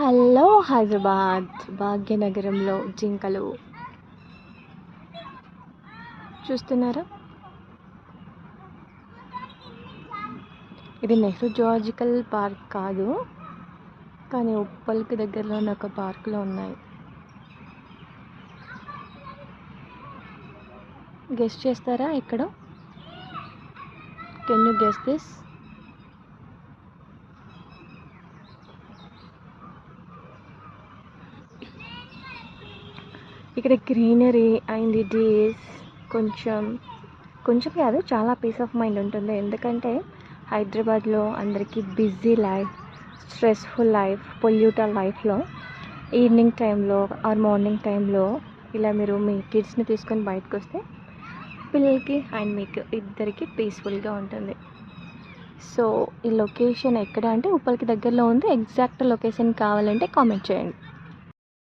Hello Hyderabad భాగ్యనగరంలో జింకలు చూస్తున్నారా? ఇది నెహ్రూ జువాలజికల్ పార్క్ కాదు, కానీ ఉప్పల్కి దగ్గరలో ఉన్న ఒక పార్కులో ఉన్నాయి. గెస్ చేస్తారా ఎక్కడ? Can you guess this? ఇక్కడ గ్రీనరీ అండ్ ఇట్ ఈస్ కొంచెం కాదు, చాలా పీస్ ఆఫ్ మైండ్ ఉంటుంది. ఎందుకంటే హైదరాబాద్లో అందరికీ busy life, stressful life, polluted లైఫ్లో ఈవినింగ్ టైంలో ఆర్ మార్నింగ్ టైంలో ఇలా మీరు మీ కిడ్స్ని తీసుకొని బయటకు వస్తే పిల్లలకి అండ్ మీకు ఇద్దరికి పీస్ఫుల్గా ఉంటుంది. సో ఈ లొకేషన్ ఎక్కడ అంటే ఉప్పల్కి దగ్గరలో ఉంది. ఎగ్జాక్ట్ లొకేషన్ కావాలంటే కామెంట్ చేయండి.